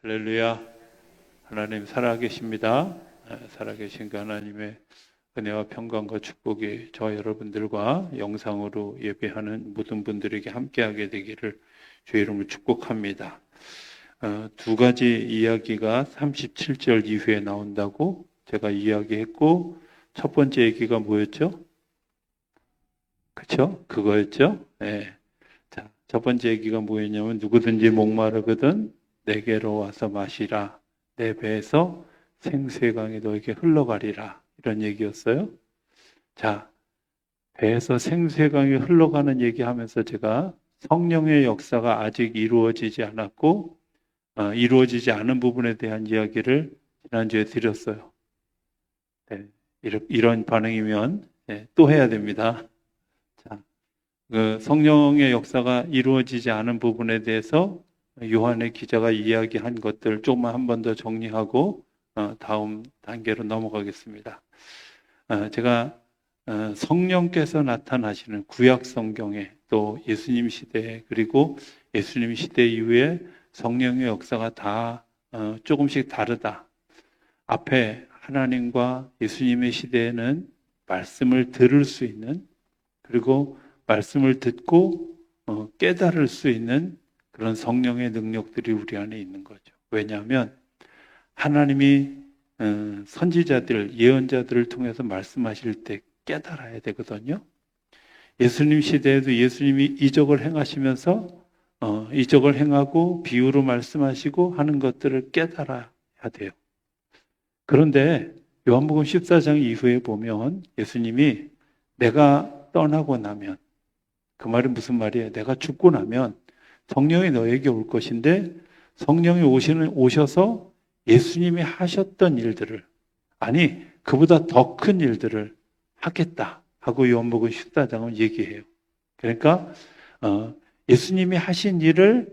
할렐루야. 하나님 살아계십니다. 살아계신 그 하나님의 은혜와 평강과 축복이 저 여러분들과 영상으로 예배하는 모든 분들에게 함께하게 되기를 주의 이름으로 축복합니다. 두 가지 이야기가 37절 이후에 나온다고 제가 이야기했고, 첫 번째 얘기가 뭐였죠? 그쵸? 그거였죠? 네. 자, 첫 번째 얘기가 뭐였냐면, 누구든지 목마르거든 내게로 와서 마시라. 내 배에서 생수의 강이 너에게 흘러가리라. 이런 얘기였어요. 자, 배에서 생수의 강이 흘러가는 얘기하면서 제가 성령의 역사가 아직 이루어지지 않았고, 이루어지지 않은 부분에 대한 이야기를 지난주에 드렸어요. 네, 이런 반응이면 또 해야 됩니다. 자, 그 성령의 역사가 이루어지지 않은 부분에 대해서 요한의 기자가 이야기한 것들 조금만 한 번 더 정리하고 다음 단계로 넘어가겠습니다. 제가 성령께서 나타나시는 구약 성경에 또 예수님 시대 그리고 예수님 시대 이후에 성령의 역사가 다 조금씩 다르다. 앞에 하나님과 예수님의 시대에는 말씀을 들을 수 있는, 그리고 말씀을 듣고 깨달을 수 있는 그런 성령의 능력들이 우리 안에 있는 거죠. 왜냐하면 하나님이 선지자들, 예언자들을 통해서 말씀하실 때 깨달아야 되거든요. 예수님 시대에도 예수님이 이적을 행하시면서 이적을 행하고 비유로 말씀하시고 하는 것들을 깨달아야 돼요. 그런데 요한복음 14장 이후에 보면 예수님이 내가 떠나고 나면, 그 말은 무슨 말이에요? 내가 죽고 나면 성령이 너에게 올 것인데, 성령이 오셔서 예수님이 하셨던 일들을, 아니 그보다 더 큰 일들을 하겠다 하고 요한복음 14장은 얘기해요. 그러니까 예수님이 하신 일을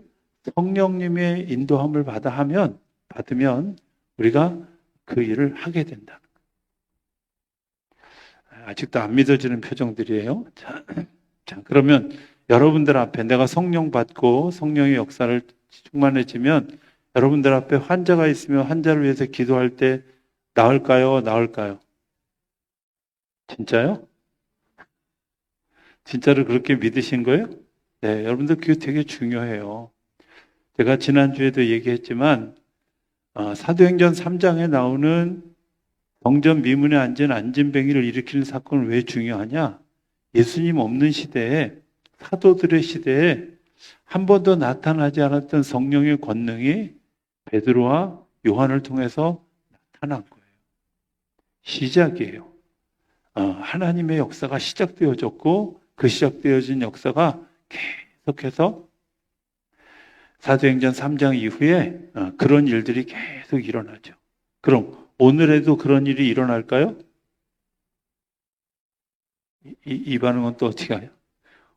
성령님의 인도함을 받으면 우리가 그 일을 하게 된다. 아직도 안 믿어지는 표정들이에요. 자, 그러면 여러분들 앞에 내가 성령 받고 성령의 역사를 충만해지면 여러분들 앞에 환자가 있으면 환자를 위해서 기도할 때 나을까요? 나을까요? 진짜요? 진짜로 그렇게 믿으신 거예요? 네, 여러분들 그게 되게 중요해요. 제가 지난주에도 얘기했지만 사도행전 3장에 나오는 정전 미문에 앉은 안진뱅이를 일으키는 사건은 왜 중요하냐? 예수님 없는 시대에, 사도들의 시대에 한 번도 나타나지 않았던 성령의 권능이 베드로와 요한을 통해서 나타난 거예요. 시작이에요. 하나님의 역사가 시작되어졌고, 그 시작되어진 역사가 계속해서 사도행전 3장 이후에 그런 일들이 계속 일어나죠. 그럼 오늘에도 그런 일이 일어날까요? 이 반응은 또 어떻게 해요?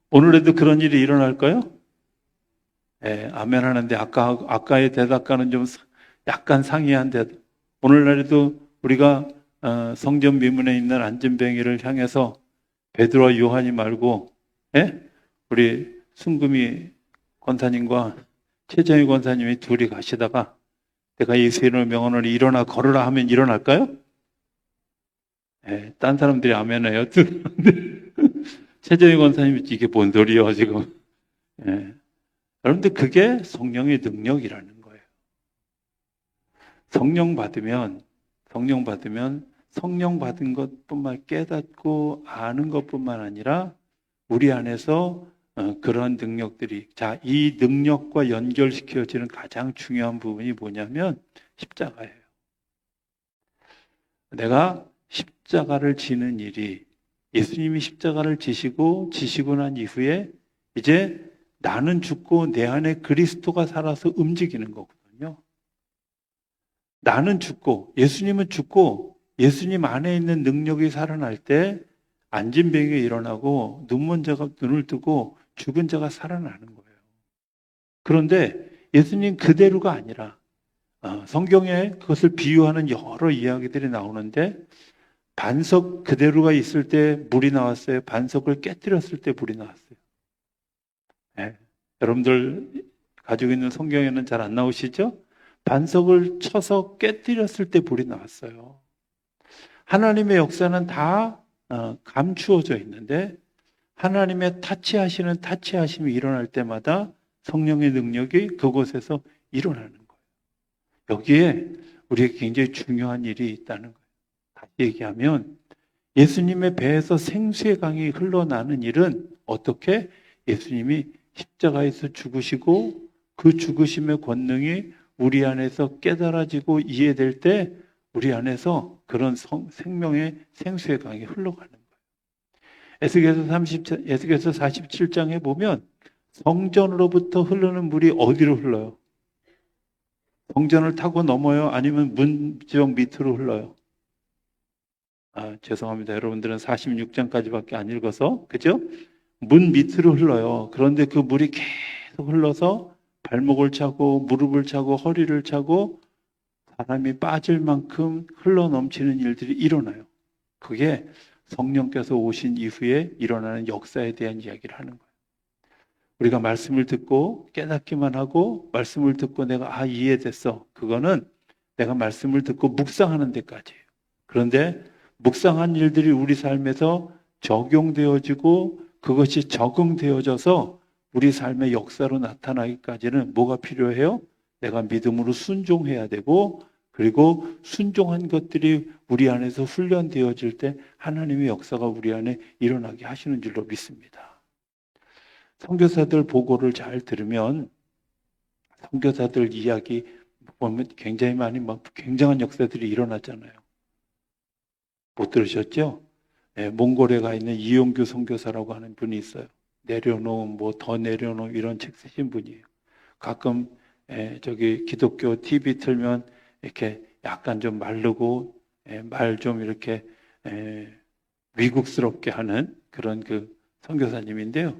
오늘에도 그런 일이 일어날까요? 네, 아멘 하는데 아까의 대답과는 좀 약간 상이한 대답. 오늘날에도 우리가 성전 미문에 있는 안진뱅이를 향해서 베드로와 요한이 말고, 우리 순금이 권사님과 최정희 권사님이 둘이 가시다가 내가 예수의 이름을 명하노니 일어나 걸으라 하면 일어날까요? 딴 사람들이 아멘해요. 최정희 권사님이 이게 뭔 소리예요 지금? 여러분들 그게 성령의 능력이라는 거예요. 성령 받으면 성령 받은 것뿐만 깨닫고 아는 것뿐만 아니라 우리 안에서 그러한 능력들이, 자, 이 능력과 연결시켜지는 가장 중요한 부분이 뭐냐면 십자가예요. 내가 십자가를 지는 일이, 예수님이 십자가를 지시고 난 이후에 이제 나는 죽고 내 안에 그리스도가 살아서 움직이는 거거든요. 나는 죽고 예수님은 죽고 예수님 안에 있는 능력이 살아날 때 안진뱅이가 일어나고 눈먼 자가 눈을 뜨고 죽은 자가 살아나는 거예요. 그런데 예수님 그대로가 아니라 성경에 그것을 비유하는 여러 이야기들이 나오는데, 반석 그대로가 있을 때 물이 나왔어요. 반석을 깨뜨렸을 때 물이 나왔어요. 여러분들 가지고 있는 성경에는 잘 안 나오시죠? 반석을 쳐서 깨뜨렸을 때 불이 나왔어요. 하나님의 역사는 다 감추어져 있는데 하나님의 타치하심이 일어날 때마다 성령의 능력이 그곳에서 일어나는 거예요. 여기에 우리에게 굉장히 중요한 일이 있다는 거예요. 다시 얘기하면 예수님의 배에서 생수의 강이 흘러나는 일은 어떻게 예수님이 십자가에서 죽으시고 그 죽으심의 권능이 우리 안에서 깨달아지고 이해될 때 우리 안에서 그런 생명의 생수의 강이 흘러가는 거예요. 에스겔서 47장에 보면 성전으로부터 흐르는 물이 어디로 흘러요? 성전을 타고 넘어요? 아니면 문지역 밑으로 흘러요? 죄송합니다. 여러분들은 46장까지밖에 안 읽어서, 그죠? 문 밑으로 흘러요. 그런데 그 물이 계속 흘러서 발목을 차고 무릎을 차고 허리를 차고 사람이 빠질 만큼 흘러 넘치는 일들이 일어나요. 그게 성령께서 오신 이후에 일어나는 역사에 대한 이야기를 하는 거예요. 우리가 말씀을 듣고 깨닫기만 하고 말씀을 듣고 내가 이해됐어. 그거는 내가 말씀을 듣고 묵상하는 데까지예요. 그런데 묵상한 일들이 우리 삶에서 적용되어지고 그것이 적응되어져서 우리 삶의 역사로 나타나기까지는 뭐가 필요해요? 내가 믿음으로 순종해야 되고 그리고 순종한 것들이 우리 안에서 훈련되어질 때 하나님의 역사가 우리 안에 일어나게 하시는 줄로 믿습니다. 선교사들 보고를 잘 들으면 선교사들 이야기 보면 굉장히 많이 굉장한 역사들이 일어났잖아요. 못 들으셨죠? 네, 몽골에 가 있는 이용규 선교사라고 하는 분이 있어요. 내려놓음, 더 내려놓음 이런 책 쓰신 분이에요. 가끔 저기 기독교 TV 틀면 이렇게 약간 좀 마르고 말 좀 이렇게 위국스럽게 하는 그런 그 선교사님인데요.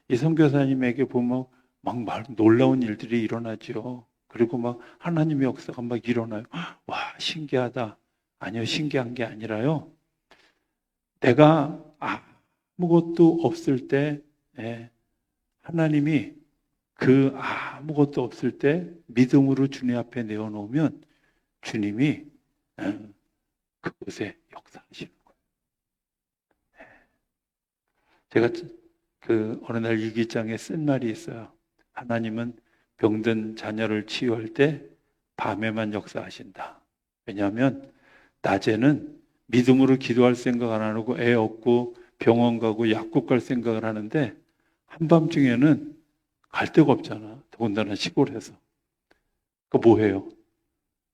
이 선교사님에게 보면 막 놀라운 일들이 일어나죠. 그리고 막 하나님의 역사가 막 일어나요. 와, 신기하다. 아니요, 신기한 게 아니라요. 내가 아무것도 없을 때 하나님이 그 아무것도 없을 때 믿음으로 주님 앞에 내어놓으면 주님이 그곳에 역사하시는 거예요. 제가 어느 날 일기장에 쓴 말이 있어요. 하나님은 병든 자녀를 치유할 때 밤에만 역사하신다. 왜냐하면 낮에는 믿음으로 기도할 생각 안 하고 애 얻고 병원 가고 약국 갈 생각을 하는데 한밤중에는 갈 데가 없잖아. 더군다나 시골에서. 뭐 해요?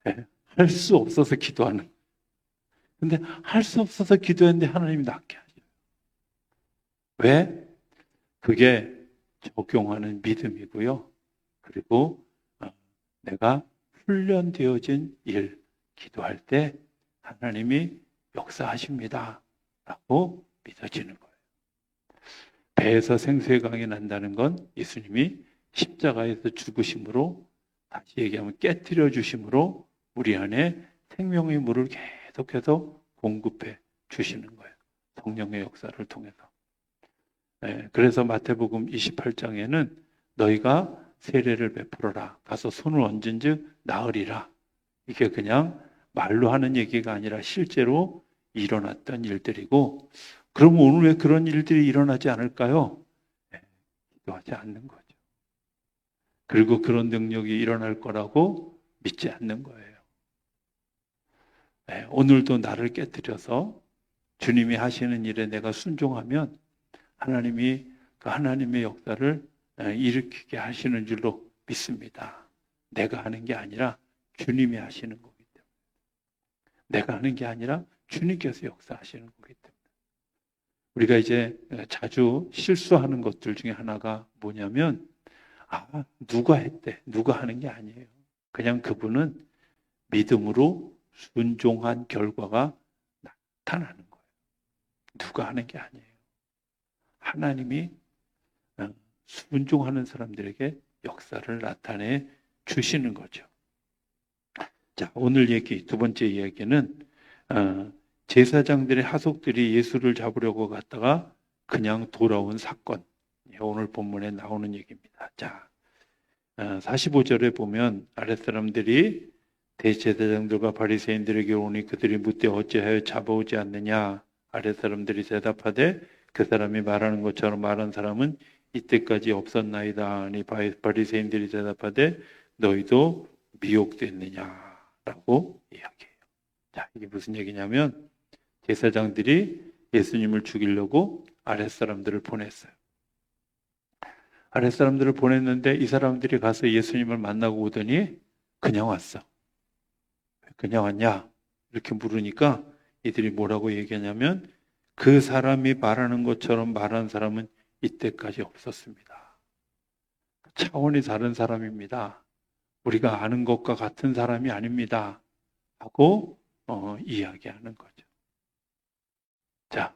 할 수 없어서 기도하는. 근데 할 수 없어서 기도했는데 하나님이 낫게 하셔요. 왜? 그게 적용하는 믿음이고요. 그리고 내가 훈련되어진 일, 기도할 때 하나님이 역사하십니다. 라고 믿어지는 거예요. 배에서 생수의 강이 난다는 건 예수님이 십자가에서 죽으심으로 다시 얘기하면 깨뜨려 주심으로 우리 안에 생명의 물을 계속해서 공급해 주시는 거예요. 성령의 역사를 통해서. 그래서 마태복음 28장에는 너희가 세례를 베풀어라. 가서 손을 얹은 즉 나으리라. 이게 그냥 말로 하는 얘기가 아니라 실제로 일어났던 일들이고 그럼 오늘 왜 그런 일들이 일어나지 않을까요? 기도하지 않는 거죠. 그리고 그런 능력이 일어날 거라고 믿지 않는 거예요. 오늘도 나를 깨뜨려서 주님이 하시는 일에 내가 순종하면 하나님이 그 하나님의 역사를 일으키게 하시는 줄로 믿습니다. 내가 하는 게 아니라 주님이 하시는 거기 때문에. 내가 하는 게 아니라 주님께서 역사하시는 거기 때문에. 우리가 이제 자주 실수하는 것들 중에 하나가 뭐냐면 누가 했대. 누가 하는 게 아니에요. 그냥 그분은 믿음으로 순종한 결과가 나타나는 거예요. 누가 하는 게 아니에요. 하나님이 순종하는 사람들에게 역사를 나타내 주시는 거죠. 자, 오늘 두 번째 이야기는 제사장들의 하속들이 예수를 잡으려고 갔다가 그냥 돌아온 사건. 오늘 본문에 나오는 얘기입니다. 자, 45절에 보면 아랫사람들이 대제사장들과 바리새인들에게 오니 그들이 묻되 어찌하여 잡아오지 않느냐. 아랫사람들이 대답하되 그 사람이 말하는 것처럼 말한 사람은 이때까지 없었나이다. 아니 바리새인들이 대답하되 너희도 미혹됐느냐라고 이야기해요. 자, 이게 무슨 얘기냐면 제사장들이 예수님을 죽이려고 아랫사람들을 보냈어요. 아랫사람들을 보냈는데 이 사람들이 가서 예수님을 만나고 오더니 그냥 왔어. 그냥 왔냐? 이렇게 물으니까 이들이 뭐라고 얘기하냐면 그 사람이 말하는 것처럼 말한 사람은 이때까지 없었습니다. 차원이 다른 사람입니다. 우리가 아는 것과 같은 사람이 아닙니다. 하고 이야기하는 거죠. 자,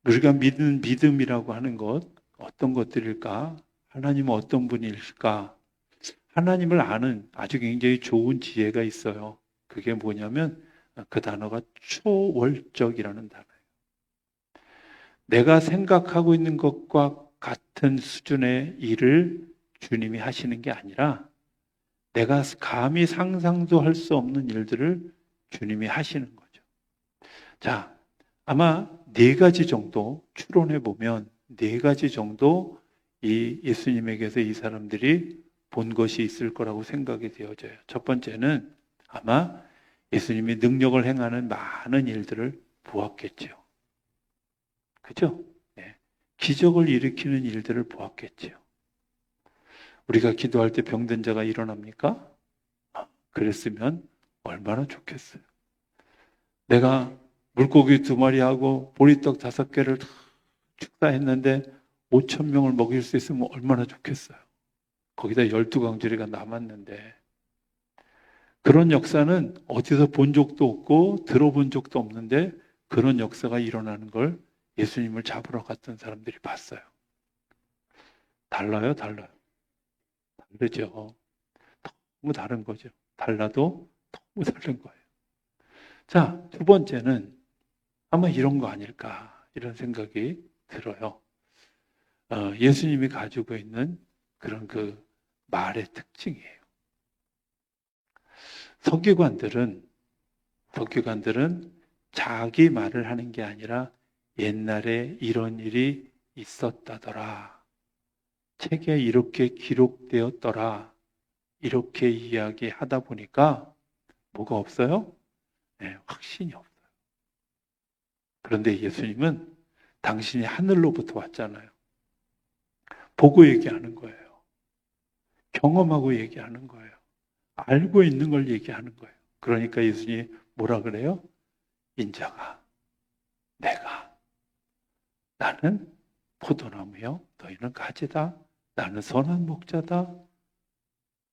우리가 믿는 믿음이라고 하는 것 어떤 것들일까? 하나님은 어떤 분일까? 하나님을 아는 아주 굉장히 좋은 지혜가 있어요. 그게 뭐냐면 그 단어가 초월적이라는 단어예요. 내가 생각하고 있는 것과 같은 수준의 일을 주님이 하시는 게 아니라 내가 감히 상상도 할 수 없는 일들을 주님이 하시는 거죠. 자, 아마 4가지 정도 추론해 보면 4가지 정도 이 예수님에게서 이 사람들이 본 것이 있을 거라고 생각이 되어져요. 첫 번째는 아마 예수님이 능력을 행하는 많은 일들을 보았겠죠. 그죠? 네. 기적을 일으키는 일들을 보았겠죠. 우리가 기도할 때 병든 자가 일어납니까? 그랬으면 얼마나 좋겠어요. 내가 물고기 2마리하고 보리떡 5개를 축사했는데 5,000명을 먹일 수 있으면 얼마나 좋겠어요. 거기다 12강조리가 남았는데 그런 역사는 어디서 본 적도 없고 들어본 적도 없는데 그런 역사가 일어나는 걸 예수님을 잡으러 갔던 사람들이 봤어요. 달라요? 달라요. 다르죠. 너무 다른 거죠. 달라도 너무 다른 거예요. 자, 2번째는 아마 이런 거 아닐까 이런 생각이 들어요. 예수님이 가지고 있는 그런 그 말의 특징이에요. 서기관들은 자기 말을 하는 게 아니라 옛날에 이런 일이 있었다더라. 책에 이렇게 기록되었더라. 이렇게 이야기하다 보니까 뭐가 없어요? 네, 확신이 없어요. 그런데 예수님은 당신이 하늘로부터 왔잖아요. 보고 얘기하는 거예요. 경험하고 얘기하는 거예요. 알고 있는 걸 얘기하는 거예요. 그러니까 예수님이 뭐라 그래요? 인자가 나는 포도나무요 너희는 가지다. 나는 선한 목자다.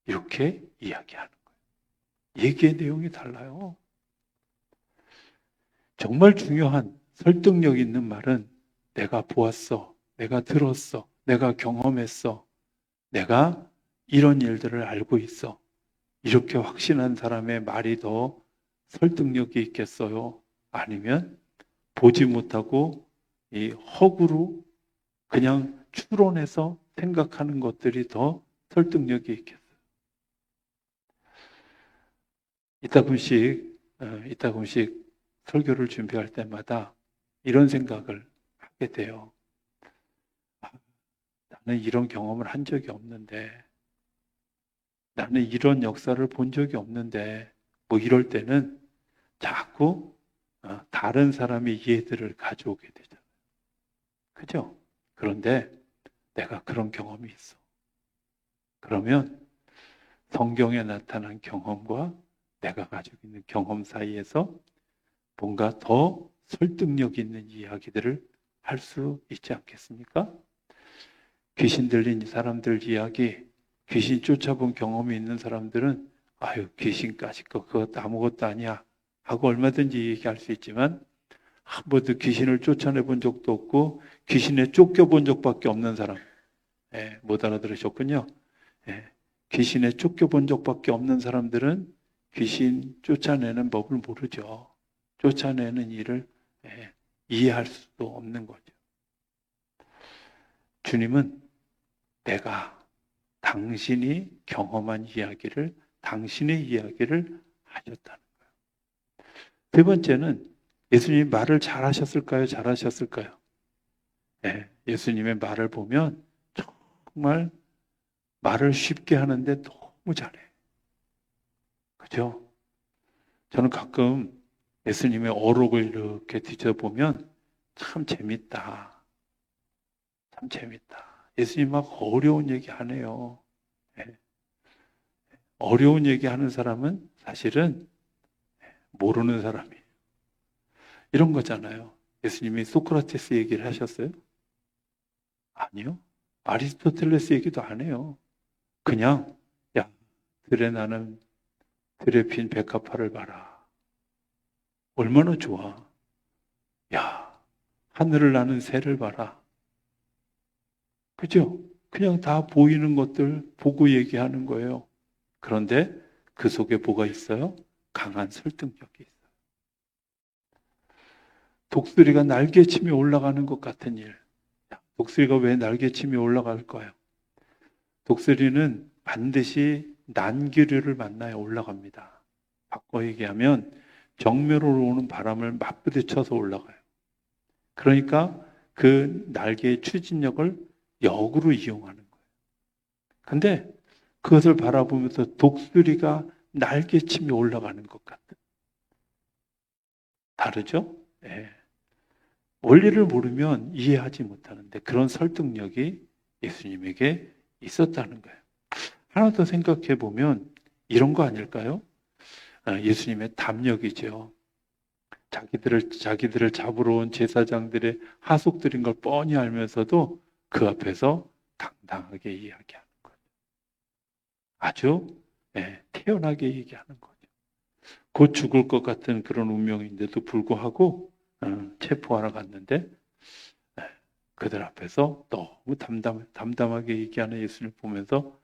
이렇게 이야기하는 거예요. 얘기의 내용이 달라요. 정말 중요한 설득력 있는 말은 내가 보았어. 내가 들었어. 내가 경험했어. 내가 이런 일들을 알고 있어. 이렇게 확신한 사람의 말이 더 설득력이 있겠어요? 아니면 보지 못하고 이 허구로 그냥 추론해서 생각하는 것들이 더 설득력이 있겠어요? 이따금씩 설교를 준비할 때마다 이런 생각을 하게 돼요. 나는 이런 경험을 한 적이 없는데, 나는 이런 역사를 본 적이 없는데, 뭐 이럴 때는 자꾸 다른 사람의 이해들을 가져오게 되잖아요. 그죠? 그런데 내가 그런 경험이 있어. 그러면 성경에 나타난 경험과 내가 가지고 있는 경험 사이에서 뭔가 더 설득력 있는 이야기들을 할 수 있지 않겠습니까? 귀신 들린 사람들 이야기, 귀신 쫓아본 경험이 있는 사람들은 아유 귀신까지 그것 아무것도 아니야 하고 얼마든지 얘기할 수 있지만 한 번도 귀신을 쫓아내본 적도 없고 귀신에 쫓겨본 적밖에 없는 사람, 못 알아들으셨군요. 귀신에 쫓겨본 적밖에 없는 사람들은 귀신 쫓아내는 법을 모르죠. 쫓아내는 일을 이해할 수도 없는 거죠. 주님은 내가 당신이 경험한 이야기를, 당신의 이야기를 하셨다는 거예요. 세 번째는 예수님이 말을 잘하셨을까요? 잘하셨을까요? 네, 예수님의 말을 보면 정말 말을 쉽게 하는데 너무 잘해. 그죠? 저는 가끔 예수님의 어록을 이렇게 뒤져보면 참 재밌다. 참 재밌다. 예수님 막 어려운 얘기 안 해요. 네. 어려운 얘기 하는 사람은 사실은 모르는 사람이에요. 이런 거잖아요. 예수님이 소크라테스 얘기를 하셨어요? 아니요. 아리스토텔레스 얘기도 안 해요. 그냥 야, 들에 나는 들에 핀 백합화를 봐라. 얼마나 좋아. 야, 하늘을 나는 새를 봐라. 그죠? 그냥 다 보이는 것들 보고 얘기하는 거예요. 그런데 그 속에 뭐가 있어요? 강한 설득력이 있어요. 독수리가 날개치며 올라가는 것 같은 일. 독수리가 왜 날개치며 올라갈까요? 독수리는 반드시 난기류를 만나야 올라갑니다. 바꿔 얘기하면 정면으로 오는 바람을 맞부딪혀서 올라가요. 그러니까 그 날개의 추진력을 역으로 이용하는 거예요. 근데 그것을 바라보면서 독수리가 날개치며 올라가는 것 같은. 다르죠? 네. 원리를 모르면 이해하지 못하는데 그런 설득력이 예수님에게 있었다는 거예요. 하나 더 생각해 보면 이런 거 아닐까요? 예수님의 담력이죠. 자기들을 잡으러 온 제사장들의 하속들인 걸 뻔히 알면서도 그 앞에서 당당하게 이야기하는 거죠. 아주 태연하게 얘기하는 거죠. 곧 죽을 것 같은 그런 운명인데도 불구하고 체포하러 갔는데 그들 앞에서 너무 담담하게 얘기하는 예수님을 보면서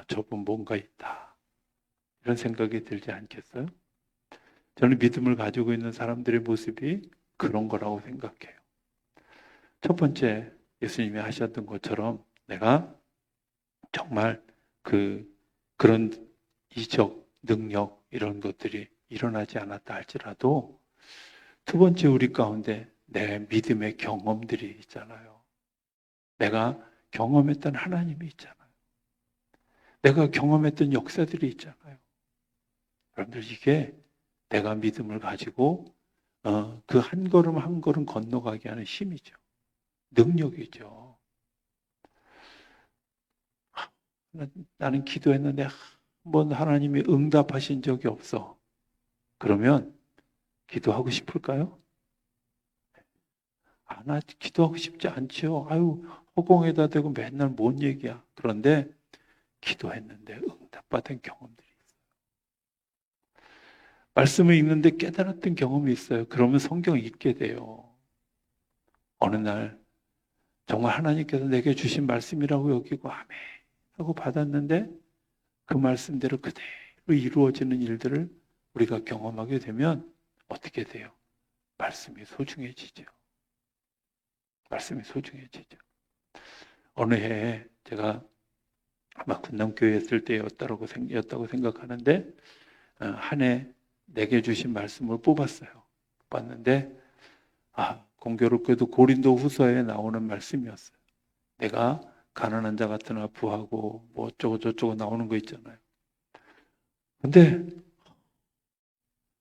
저분 뭔가 있다. 이런 생각이 들지 않겠어요? 저는 믿음을 가지고 있는 사람들의 모습이 그런 거라고 생각해요. 첫 번째, 예수님이 하셨던 것처럼 내가 정말 그런 이적, 능력 이런 것들이 일어나지 않았다 할지라도 두 번째 우리 가운데 내 믿음의 경험들이 있잖아요. 내가 경험했던 하나님이 있잖아요. 내가 경험했던 역사들이 있잖아요. 여러분들 이게 내가 믿음을 가지고 그 한 걸음 한 걸음 건너가게 하는 힘이죠. 능력이죠. 나는 기도했는데 한 번 하나님이 응답하신 적이 없어. 그러면 기도하고 싶을까요? 기도하고 싶지 않죠. 아유, 허공에다 대고 맨날 뭔 얘기야. 그런데 기도했는데 응답받은 경험들이 있어요. 말씀을 읽는데 깨달았던 경험이 있어요. 그러면 성경 읽게 돼요. 어느 날 정말 하나님께서 내게 주신 말씀이라고 여기고 아멘 하고 받았는데 그 말씀대로 그대로 이루어지는 일들을 우리가 경험하게 되면 어떻게 돼요? 말씀이 소중해지죠. 말씀이 소중해지죠. 어느 해에 제가 아마 군남교회 있을 때였다고 생각하는데 한 해 내게 주신 말씀을 뽑았어요. 뽑았는데 공교롭게도 고린도 후서에 나오는 말씀이었어요. 내가 가난한 자 같으나 부하고 뭐 어쩌고 저쩌고 나오는 거 있잖아요. 근데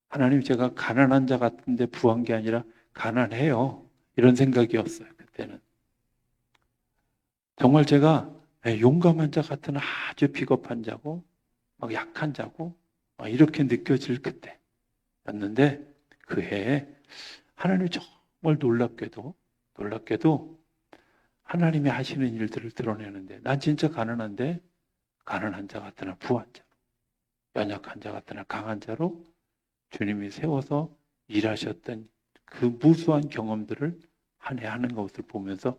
하나님 제가 가난한 자 같은데 부한 게 아니라 가난해요. 이런 생각이었어요. 그때는. 정말 제가 용감한 자 같은 아주 비겁한 자고 막 약한 자고 이렇게 느껴질 그때였는데 그 해에 하나님이 정말 놀랍게도 하나님이 하시는 일들을 드러내는데 난 진짜 가난한데 가난한 자 같으나 부한 자로 연약한 자 같으나 강한 자로 주님이 세워서 일하셨던 그 무수한 경험들을 한 해 하는 것을 보면서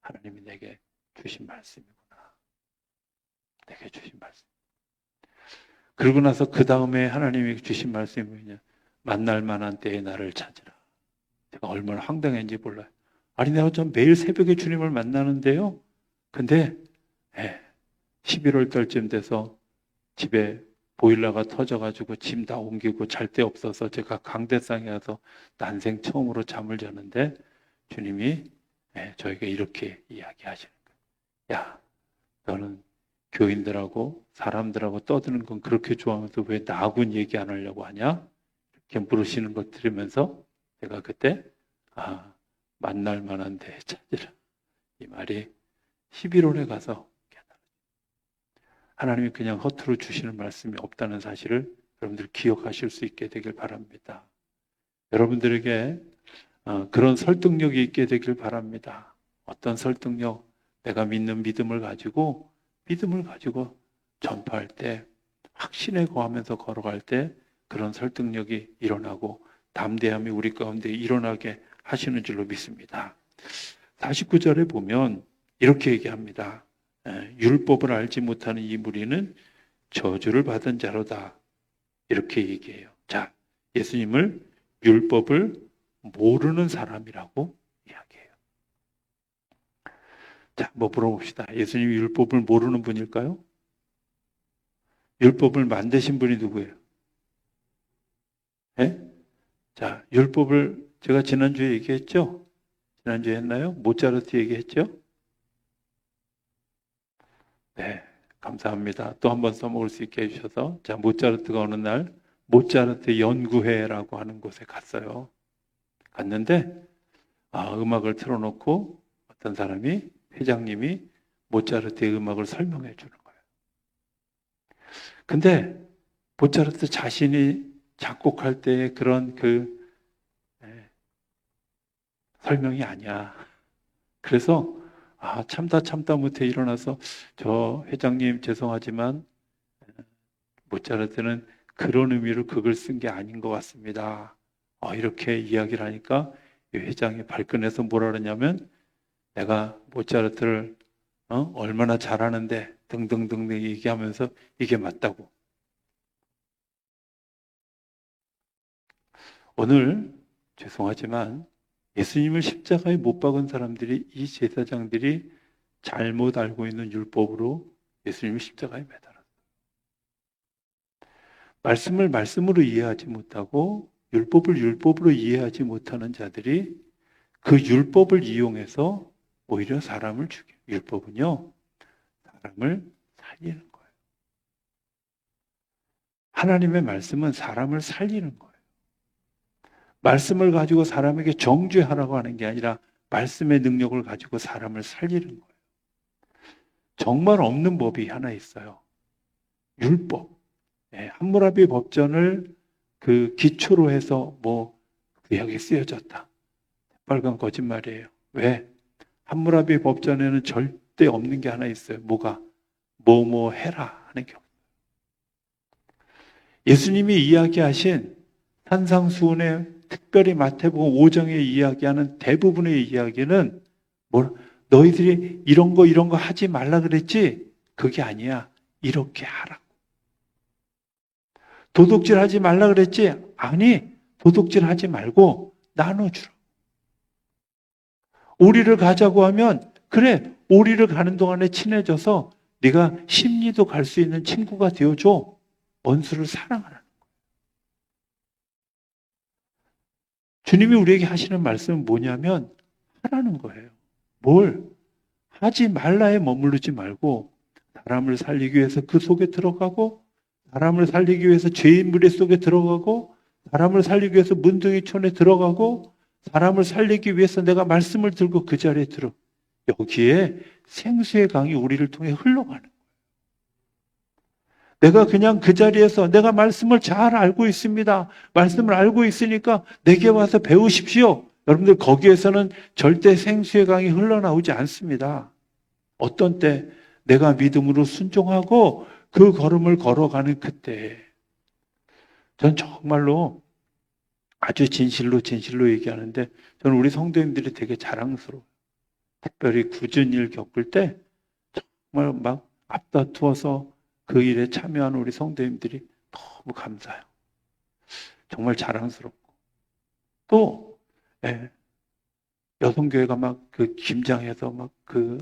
하나님이 내게 주신 말씀이구나. 내게 주신 말씀. 그러고 나서 그 다음에 하나님이 주신 말씀이 뭐냐. 만날 만한 때에 나를 찾으라. 제가 얼마나 황당했는지 몰라요. 아니 내가 전 매일 새벽에 주님을 만나는데요. 근데 11월 달쯤 돼서 집에 보일러가 터져가지고 짐 다 옮기고 잘 데 없어서 제가 강대상에 가서 난생 처음으로 잠을 자는데 주님이 저에게 이렇게 이야기하시는 거예요. 야, 너는 교인들하고 사람들하고 떠드는 건 그렇게 좋아하면서 왜 나하고는 얘기 안 하려고 하냐? 이렇게 물으시는 걸 들으면서 제가 그때 만날 만한 데 찾으라. 이 말이 11월에 가서 하나님이 그냥 허투루 주시는 말씀이 없다는 사실을 여러분들 기억하실 수 있게 되길 바랍니다. 여러분들에게 그런 설득력이 있게 되길 바랍니다. 어떤 설득력? 내가 믿는 믿음을 가지고 전파할 때 확신에 거하면서 걸어갈 때 그런 설득력이 일어나고 담대함이 우리 가운데 일어나게 하시는 줄로 믿습니다. 49절에 보면 이렇게 얘기합니다. 율법을 알지 못하는 이 무리는 저주를 받은 자로다. 이렇게 얘기해요. 자, 예수님을 율법을 모르는 사람이라고 이야기해요. 자, 뭐 물어봅시다. 예수님이 율법을 모르는 분일까요? 율법을 만드신 분이 누구예요? 자, 율법을 제가 지난주에 얘기했죠? 지난주에 했나요? 모차르트 얘기했죠? 네, 감사합니다. 또 한 번 써먹을 수 있게 해주셔서. 자, 모차르트가 어느 날 모차르트 연구회라고 하는 곳에 갔어요. 갔는데 음악을 틀어놓고 어떤 사람이, 회장님이 모차르트의 음악을 설명해 주는 거예요. 근데 모차르트 자신이 작곡할 때의 그런 설명이 아니야. 그래서 참다 못해 일어나서 저 회장님 죄송하지만 모차르트는 그런 의미로 극을 쓴 게 아닌 것 같습니다. 이렇게 이야기를 하니까 이 회장이 발끈해서 뭐라 그러냐면 내가 모차르트를 얼마나 잘하는데 등등등 얘기하면서 이게 맞다고. 오늘 죄송하지만 예수님을 십자가에 못 박은 사람들이, 이 제사장들이 잘못 알고 있는 율법으로 예수님을 십자가에 매달았어요. 말씀을 말씀으로 이해하지 못하고 율법을 율법으로 이해하지 못하는 자들이 그 율법을 이용해서 오히려 사람을 죽여요. 율법은요, 사람을 살리는 거예요. 하나님의 말씀은 사람을 살리는 거예요. 말씀을 가지고 사람에게 정죄하라고 하는 게 아니라 말씀의 능력을 가지고 사람을 살리는 거예요. 정말 없는 법이 하나 있어요. 율법. 함무라비 법전을 그 기초로 해서 구약에 쓰여졌다. 빨간 거짓말이에요. 왜? 함무라비 법전에는 절대 없는 게 하나 있어요. 뭐가? 뭐 해라 하는 게 없어요. 예수님이 이야기하신 산상수훈의, 특별히 마태복음 5장에 이야기하는 대부분의 이야기는 너희들이 이런 거 하지 말라 그랬지? 그게 아니야. 이렇게 하라고. 도둑질 하지 말라 그랬지? 아니, 도둑질 하지 말고 나눠주라. 오리를 가자고 하면 그래, 오리를 가는 동안에 친해져서 네가 심리도 갈 수 있는 친구가 되어줘. 원수를 사랑하라는 거예요. 주님이 우리에게 하시는 말씀은 뭐냐면 하라는 거예요. 뭘? 하지 말라에 머무르지 말고 사람을 살리기 위해서 그 속에 들어가고, 사람을 살리기 위해서 죄인 무리 속에 들어가고, 사람을 살리기 위해서 문둥이촌에 들어가고, 사람을 살리기 위해서 내가 말씀을 들고 그 자리에 들어. 여기에 생수의 강이 우리를 통해 흘러가는 거예요. 내가 그냥 그 자리에서 내가 말씀을 잘 알고 있습니다. 말씀을 알고 있으니까 내게 와서 배우십시오. 여러분들 거기에서는 절대 생수의 강이 흘러나오지 않습니다. 어떤 때 내가 믿음으로 순종하고 그 걸음을 걸어가는 그때, 전 정말로 아주 진실로 얘기하는데 저는 우리 성도님들이 되게 자랑스러워요. 특별히 굳은 일 겪을 때 정말 막 앞다투어서 그 일에 참여하는 우리 성도님들이 너무 감사해요. 정말 자랑스럽고. 또 여성교회가 막 그 김장해서 막 그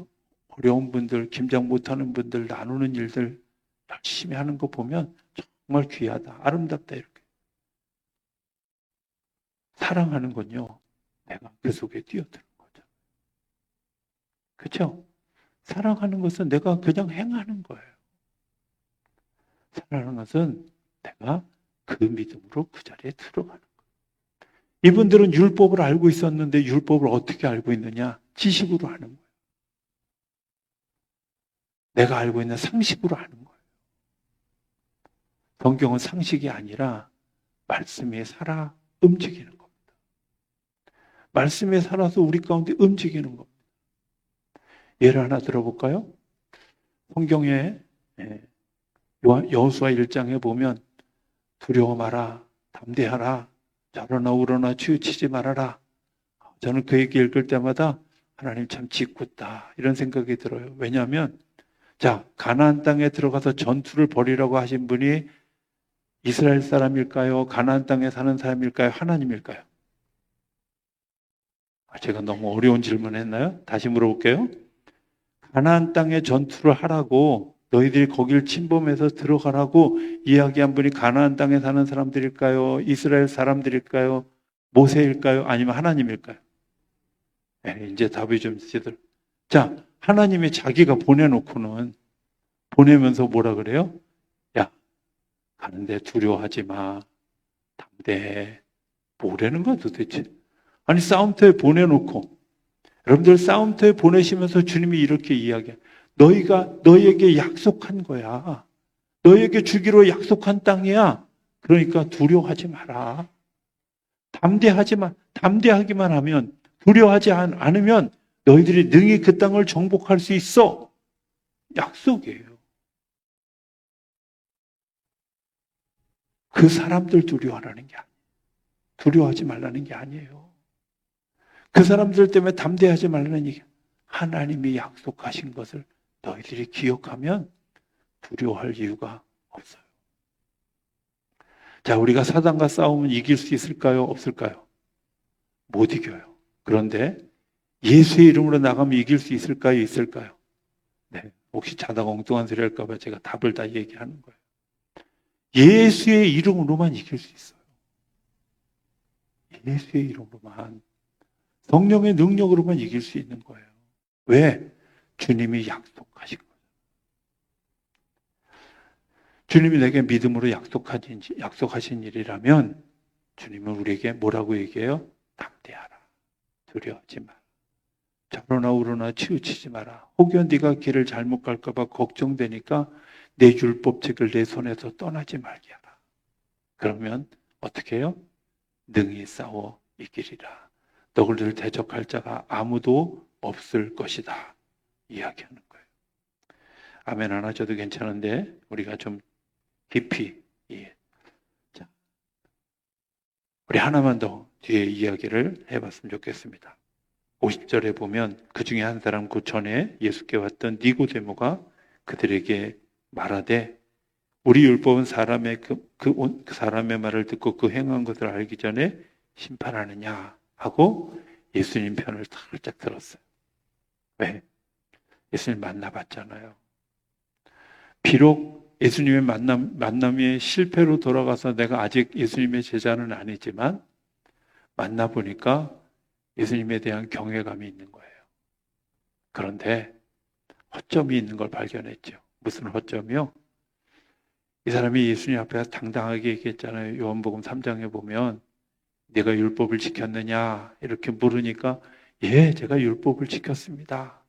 어려운 분들, 김장 못하는 분들 나누는 일들 열심히 하는 거 보면 정말 귀하다, 아름답다 이렇게. 사랑하는 건요, 내가 그 속에 뛰어드는 거죠. 그렇죠? 사랑하는 것은 내가 그냥 행하는 거예요. 사랑하는 것은 내가 그 믿음으로 그 자리에 들어가는 거예요. 이분들은 율법을 알고 있었는데 율법을 어떻게 알고 있느냐? 지식으로 아는 거예요. 내가 알고 있는 상식으로 아는 거예요. 성경은 상식이 아니라 말씀에 살아 움직이는 겁니다. 말씀에 살아서 우리 가운데 움직이는 겁니다. 예를 하나 들어볼까요? 성경에 여호수아 1장에 보면 두려워 마라, 담대하라, 저러나 우러나 치우치지 말아라. 저는 그 얘기 읽을 때마다 하나님 참 짓궂다 이런 생각이 들어요. 왜냐하면 자, 가나안 땅에 들어가서 전투를 벌이라고 하신 분이 이스라엘 사람일까요? 가나안 땅에 사는 사람일까요? 하나님일까요? 제가 너무 어려운 질문 했나요? 다시 물어볼게요. 가나안 땅에 전투를 하라고 너희들이 거길 침범해서 들어가라고 이야기한 분이 가나안 땅에 사는 사람들일까요? 이스라엘 사람들일까요? 모세일까요? 아니면 하나님일까요? 네, 이제 답이 좀 있으시더라고요. 자, 하나님이 자기가 보내면서 뭐라 그래요? 야, 가는데 두려워하지 마. 담대해. 뭐라는 거야 도대체? 아니 싸움터에 보내놓고 여러분들 싸움터에 보내시면서 주님이 이렇게 이야기해. 너에게 약속한 거야. 너에게 주기로 약속한 땅이야. 그러니까 두려워하지 마라. 담대하기만 하면 두려워하지 않으면 너희들이 능히 그 땅을 정복할 수 있어. 약속이에요. 그 사람들 두려워하라는 게 아니에요. 두려워하지 말라는 게 아니에요. 그 사람들 때문에 담대하지 말라는 얘기. 하나님이 약속하신 것을 너희들이 기억하면 두려워할 이유가 없어요. 자, 우리가 사단과 싸우면 이길 수 있을까요? 없을까요? 못 이겨요. 그런데 예수의 이름으로 나가면 이길 수 있을까요? 있을까요? 네. 혹시 자다가 엉뚱한 소리 할까봐 제가 답을 다 얘기하는 거예요. 예수의 이름으로만 이길 수 있어요. 예수의 이름으로만. 성령의 능력으로만 이길 수 있는 거예요. 왜? 주님이 약속하신 거예요. 주님이 내게 믿음으로 약속하신 일이라면 주님은 우리에게 뭐라고 얘기해요? 담대하라. 두려워하지 마라. 저러나 우러나 치우치지 마라. 혹여 네가 길을 잘못 갈까 봐 걱정되니까 내 율법책을 내 손에서 떠나지 말게 하라. 그러면 어떻게 해요? 능히 싸워 이기리라. 너희를 대적할 자가 아무도 없을 것이다. 이야기하는 거예요. 아멘 안 하셔도 괜찮은데 우리가 좀 깊이 자, 우리 하나만 더 뒤에 이야기를 해봤으면 좋겠습니다. 50절에 보면 그 중에 한 사람 그 전에 예수께 왔던 니고데모가 그들에게 말하되 우리 율법은 사람의 그 사람의 말을 듣고 그 행한 것을 알기 전에 심판하느냐 하고 예수님 편을 살짝 들었어요. 왜? 예수님 만나봤잖아요. 비록 예수님의 만남이 실패로 돌아가서 내가 아직 예수님의 제자는 아니지만 만나보니까 예수님에 대한 경외감이 있는 거예요. 그런데 허점이 있는 걸 발견했죠. 무슨 허점이요? 이 사람이 예수님 앞에서 당당하게 얘기했잖아요. 요한복음 3장에 보면 네가 율법을 지켰느냐 이렇게 물으니까 예, 제가 율법을 지켰습니다.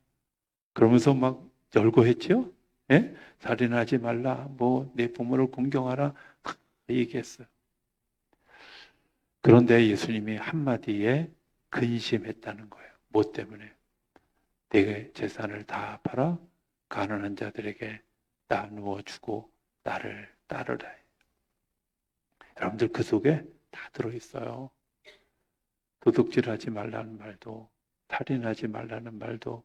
그러면서 막 열거했죠. 예? 살인하지 말라, 내 부모를 공경하라 얘기했어요. 그런데 예수님이 한마디에 근심했다는 거예요. 뭐 때문에? 내 재산을 다 팔아 가난한 자들에게 나누어 주고 나를 따르라. 여러분들 그 속에 다 들어있어요. 도둑질하지 말라는 말도, 살인하지 말라는 말도,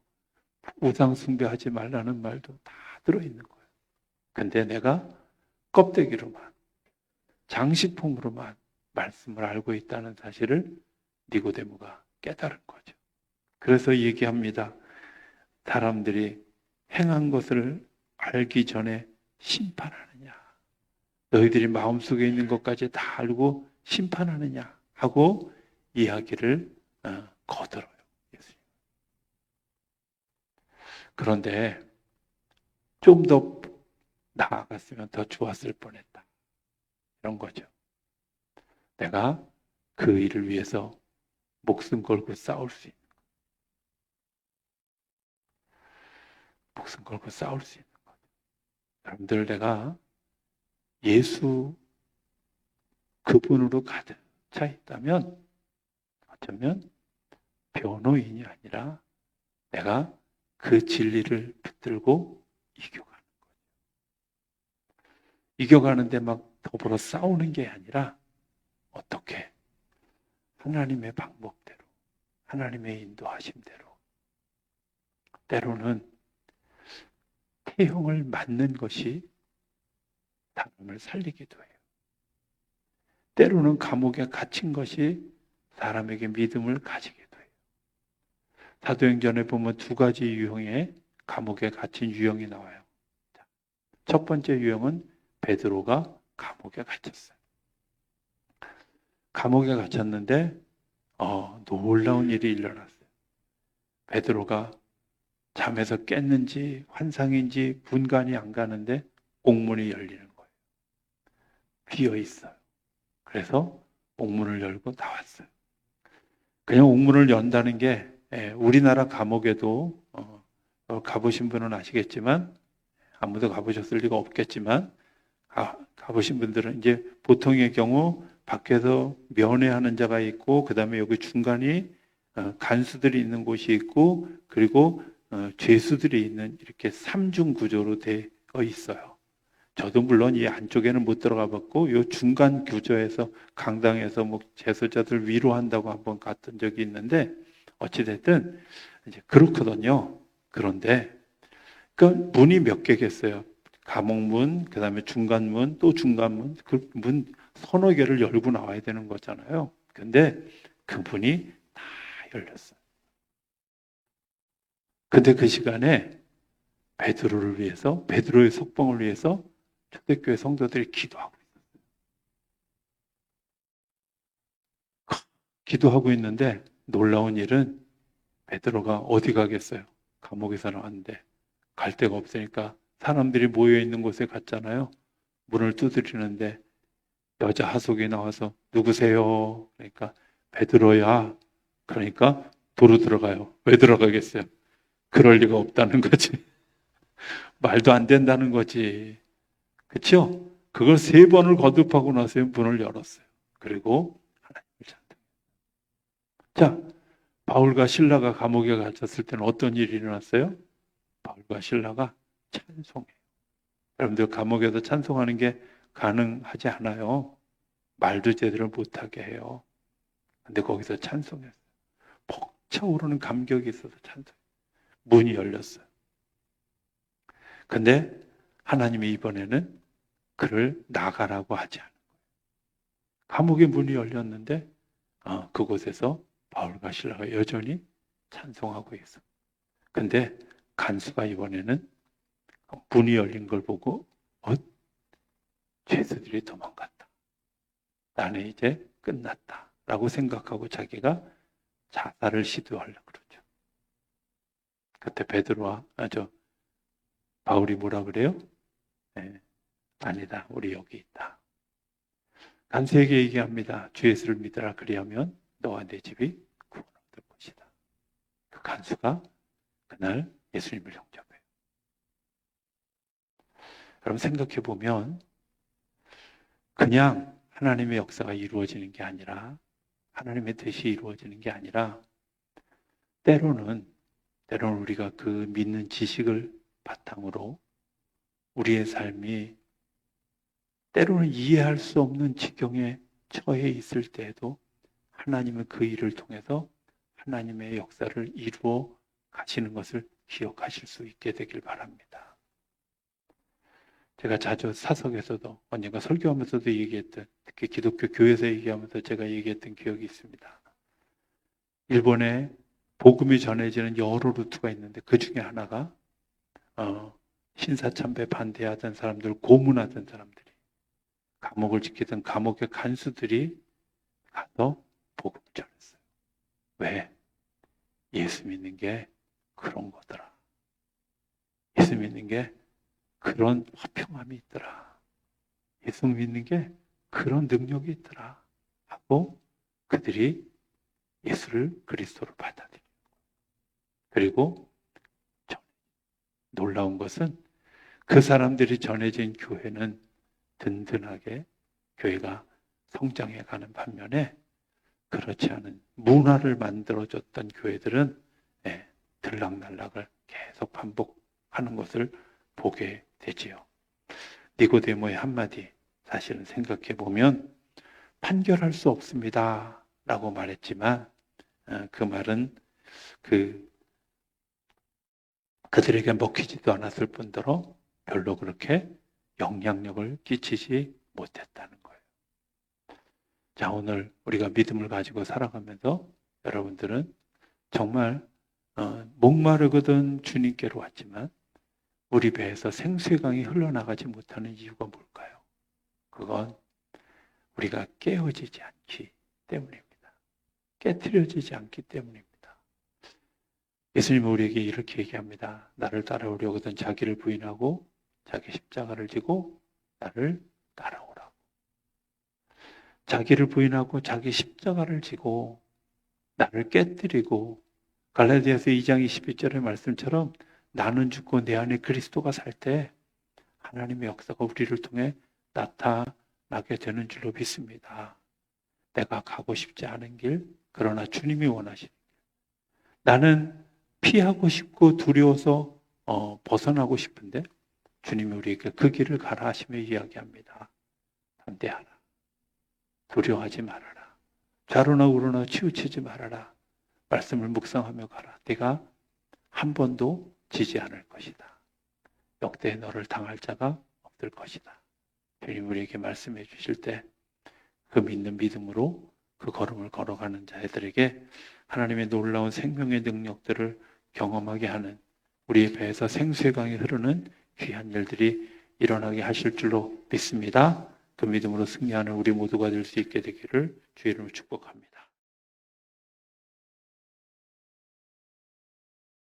우상 숭배하지 말라는 말도 다 들어있는 거예요. 근데 내가 껍데기로만, 장식품으로만 말씀을 알고 있다는 사실을 니고데모가 깨달은 거죠. 그래서 얘기합니다. 사람들이 행한 것을 알기 전에 심판하느냐? 너희들이 마음속에 있는 것까지 다 알고 심판하느냐? 하고 이야기를 거들어요. 예수님. 그런데 좀 더 나아갔으면 더 좋았을 뻔했다. 이런 거죠. 내가 그 일을 위해서 목숨 걸고 싸울 수 있는, 목숨 걸고 싸울 수 있는 거죠. 여러분들, 내가 예수 그분으로 가득 차 있다면 어쩌면 변호인이 아니라 내가 그 진리를 붙들고 이겨가는 거예요. 이겨가는데 막 더불어 싸우는 게 아니라 어떻게 하나님의 방법대로, 하나님의 인도하심대로, 때로는 태형을 맞는 것이 사람을 살리기도 해요. 때로는 감옥에 갇힌 것이 사람에게 믿음을 가지기도 해요. 사도행전에 보면 두 가지 유형의 감옥에 갇힌 유형이 나와요. 첫 번째 유형은 베드로가 감옥에 갇혔어요. 감옥에 갇혔는데 놀라운 일이 일어났어요. 베드로가 잠에서 깼는지 환상인지 분간이 안 가는데 옥문이 열리는 거예요. 비어 있어요. 그래서 옥문을 열고 나왔어요. 그냥 옥문을 연다는 게 우리나라 감옥에도 가보신 분은 아시겠지만, 아무도 가보셨을 리가 없겠지만, 가보신 분들은 이제 보통의 경우 밖에서 면회하는 자가 있고, 그 다음에 여기 중간이 간수들이 있는 곳이 있고, 그리고 죄수들이 있는 이렇게 삼중 구조로 되어 있어요. 저도 물론 이 안쪽에는 못 들어가 봤고, 이 중간 구조에서 강당에서 뭐 재소자들 위로한다고 한번 갔던 적이 있는데, 어찌됐든 이제 그렇거든요. 그런데 그 문이 몇 개겠어요. 감옥문, 그 다음에 중간문, 또 중간문, 그 문 서너 개를 열고 나와야 되는 거잖아요. 근데 그 문이 다 열렸어요. 근데 그 시간에 베드로를 위해서, 베드로의 석방을 위해서 초대교회 성도들이 기도하고 있었어요. 기도하고 있는데 놀라운 일은 베드로가 어디 가겠어요? 감옥에서 나왔는데 갈 데가 없으니까 사람들이 모여있는 곳에 갔잖아요. 문을 두드리는데 여자 하속이 나와서 누구세요? 그러니까 베드로야. 그러니까 도로 들어가요. 왜 들어가겠어요? 그럴 리가 없다는 거지. 말도 안 된다는 거지. 그렇죠? 그걸 3번을 거듭하고 나서 문을 열었어요. 그리고 하나님을 찬양해요. 자, 바울과 실라가 감옥에 갇혔을 때는 어떤 일이 일어났어요? 바울과 실라가 찬송해요. 여러분들, 감옥에서 찬송하는 게 가능하지 않아요. 말도 제대로 못하게 해요. 근데 거기서 찬송했어요. 벅차오르는 감격이 있어서 찬송해요. 문이 열렸어요. 근데 하나님이 이번에는 그를 나가라고 하지 않은 거예요. 감옥의 문이 열렸는데 그곳에서 바울과 실라가 여전히 찬송하고 있어요. 근데 간수가 이번에는 문이 열린 걸 보고 죄수들이 도망갔다. 나는 이제 끝났다 라고 생각하고 자기가 자살을 시도하려고 그러죠. 그때 바울이 뭐라 그래요? 아니다, 우리 여기 있다. 간수에게 얘기합니다. 주 예수를 믿으라, 그리하면 너와 내 집이 구원을 얻을 것이다. 그 간수가 그날 예수님을 영접해요. 여러분, 생각해 보면 그냥 하나님의 역사가 이루어지는 게 아니라, 하나님의 뜻이 이루어지는 게 아니라, 때로는 우리가 그 믿는 지식을 바탕으로 우리의 삶이 때로는 이해할 수 없는 지경에 처해 있을 때에도 하나님은 그 일을 통해서 하나님의 역사를 이루어 가시는 것을 기억하실 수 있게 되길 바랍니다. 제가 자주 사석에서도 언젠가 설교하면서도 얘기했던, 특히 기독교 교회에서 얘기하면서 제가 얘기했던 기억이 있습니다. 일본에 복음이 전해지는 여러 루트가 있는데 그 중에 하나가 신사참배 반대하던 사람들, 고문하던 사람들이, 감옥을 지키던 감옥의 간수들이 가서 복음 전했어요. 왜? 예수 믿는 게 그런 거더라. 예수 믿는 게 그런 화평함이 있더라. 예수 믿는 게 그런 능력이 있더라. 하고 그들이 예수를 그리스도로 받아들이고, 그리고 놀라운 것은 그 사람들이 전해진 교회는 든든하게 교회가 성장해가는 반면에 그렇지 않은 문화를 만들어줬던 교회들은 들락날락을 계속 반복하는 것을 보게 되지요. 니고데모의 한마디, 사실은 생각해 보면 판결할 수 없습니다 라고 말했지만 그 말은 그들에게 먹히지도 않았을 뿐더러 별로 그렇게 영향력을 끼치지 못했다는 거예요. 자, 오늘 우리가 믿음을 가지고 살아가면서 여러분들은 정말 목마르거든 주님께로 왔지만 우리 배에서 생수의 강이 흘러나가지 못하는 이유가 뭘까요? 그건 우리가 깨어지지 않기 때문입니다. 깨트려지지 않기 때문입니다. 예수님은 우리에게 이렇게 얘기합니다. 나를 따라오려거든 자기를 부인하고 자기 십자가를 지고 나를 따라오라고. 자기를 부인하고 자기 십자가를 지고 나를 깨뜨리고, 갈라디아서 2장 22절의 말씀처럼 나는 죽고 내 안에 그리스도가 살 때 하나님의 역사가 우리를 통해 나타나게 되는 줄로 믿습니다. 내가 가고 싶지 않은 길, 그러나 주님이 원하시는 길. 나는 피하고 싶고 두려워서 벗어나고 싶은데 주님이 우리에게 그 길을 가라 하시며 이야기합니다. 반대하라. 두려워하지 말아라. 좌로나 우로나 치우치지 말아라. 말씀을 묵상하며 가라. 네가 한 번도 지지 않을 것이다. 역대에 너를 당할 자가 없을 것이다. 주님 우리에게 말씀해 주실 때 그 믿는 믿음으로 그 걸음을 걸어가는 자들에게 하나님의 놀라운 생명의 능력들을 경험하게 하는, 우리의 배에서 생수의 강이 흐르는 귀한 일들이 일어나게 하실 줄로 믿습니다. 그 믿음으로 승리하는 우리 모두가 될 수 있게 되기를 주의 이름으로 축복합니다.